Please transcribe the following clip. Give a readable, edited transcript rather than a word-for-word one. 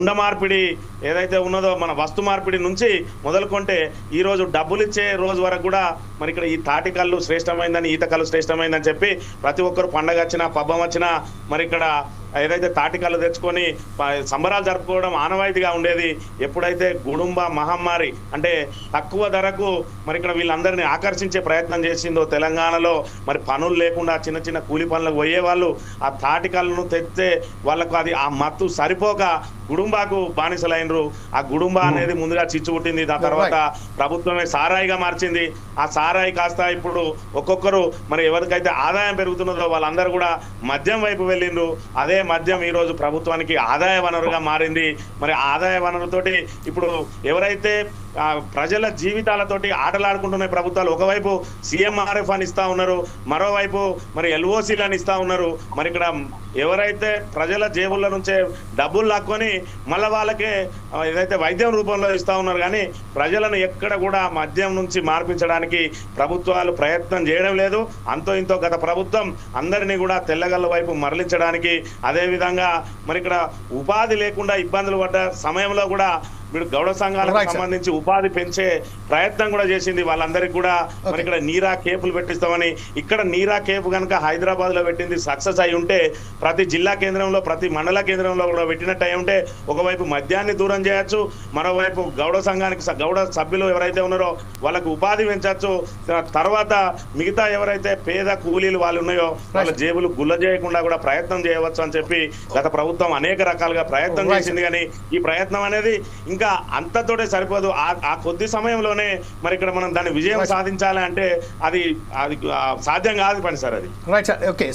కుండ మార్పిడి ఏదైతే ఉన్నదో మన వస్తు మార్పిడి నుంచి మొదలుకొంటే ఈ రోజు డబ్బులు ఇచ్చే రోజు వరకు కూడా మరి ఇక్కడ ఈ తాటి కళ్ళు శ్రేష్టమైందని ఈత కళ్ళు శ్రేష్టమైందని చెప్పి ప్రతి ఒక్కరు పండగ వచ్చినా పబ్బం వచ్చినా మరి ఇక్కడ ఏదైతే తాటికల్లు తెచ్చుకొని సంబరాలు జరుపుకోవడం ఆనవాయితీగా ఉండేది. ఎప్పుడైతే గుడుంబ మహమ్మారి అంటే తక్కువ ధరకు మరి ఇక్కడ వీళ్ళందరినీ ఆకర్షించే ప్రయత్నం చేసిందో తెలంగాణలో మరి పనులు లేకుండా చిన్న చిన్న కూలి పనులకు పోయే వాళ్ళు ఆ తాటికల్లును తెస్తే వాళ్ళకు అది ఆ మత్తు సరిపోక గుడుంబాకు బానిసలైనరు. ఆ గుడుంబ అనేది ముందుగా చిచ్చు పుట్టింది. దాని తర్వాత ప్రభుత్వమే సారాయిగా మార్చింది. ఆ సారాయి కాస్త ఇప్పుడు ఒక్కొక్కరు మరి ఎవరికైతే ఆదాయం పెరుగుతున్నదో వాళ్ళందరూ కూడా మద్యం వైపు వెళ్ళిండ్రు. అదే మద్యం ఈ రోజు ప్రభుత్వానికి ఆదాయ వనరుగా మారింది. మరి ఆదాయ వనరుతోటి ఇప్పుడు ఎవరైతే ప్రజల జీవితాలతోటి ఆటలాడుకుంటున్న ప్రభుత్వాలు ఒకవైపు సీఎంఆర్ఎఫ్ అని ఇస్తా ఉన్నారు, మరోవైపు మరి ఎల్ఓసీలు అని ఇస్తా ఉన్నారు. మరి ఇక్కడ ఎవరైతే ప్రజల జేబుల నుంచే డబ్బులు లాక్కొని మళ్ళీ వాళ్ళకే ఏదైతే వైద్యం రూపంలో ఇస్తా ఉన్నారు, కానీ ప్రజలను ఎక్కడ కూడా మద్యం నుంచి మార్పించడానికి ప్రభుత్వాలు ప్రయత్నం చేయడం లేదు. అంతో ఇంతో గత ప్రభుత్వం అందరినీ కూడా తెల్లగల్ల వైపు మరలించడానికి, అదేవిధంగా మరి ఇక్కడ ఉపాధి లేకుండా ఇబ్బందులు పడ్డ సమయంలో కూడా మీరు గౌడ సంఘాలకు సంబంధించి ఉపాధి పెంచే ప్రయత్నం కూడా చేసింది. వాళ్ళందరికీ కూడా మరి ఇక్కడ నీరా కేపులు పెట్టిస్తామని, ఇక్కడ నీరా కేపు కనుక హైదరాబాద్ లో పెట్టింది సక్సెస్ అయి ఉంటే ప్రతి జిల్లా కేంద్రంలో ప్రతి మండల కేంద్రంలో కూడా పెట్టినట్టు అయి ఉంటే ఒకవైపు మద్యాన్ని దూరం చేయొచ్చు, మరోవైపు గౌడ సంఘానికి గౌడ సభ్యులు ఎవరైతే ఉన్నారో వాళ్ళకు ఉపాధి పెంచవచ్చు. తర్వాత మిగతా ఎవరైతే పేద కూలీలు వాళ్ళు ఉన్నాయో వాళ్ళ జేబులు గుల్ల చేయకుండా కూడా ప్రయత్నం చేయవచ్చు అని చెప్పి గత ప్రభుత్వం అనేక రకాలుగా ప్రయత్నం చేసింది. కానీ ఈ ప్రయత్నం అనేది ఇంకా అంతతోటే సరిపోదు. ఆ కొద్ది సమయంలోనే మరి ఇక్కడ మనం దాన్ని విజయం సాధించాలి అంటే అది సాధ్యం కాదు పని సార్. అది రైట్ సార్. ఓకే.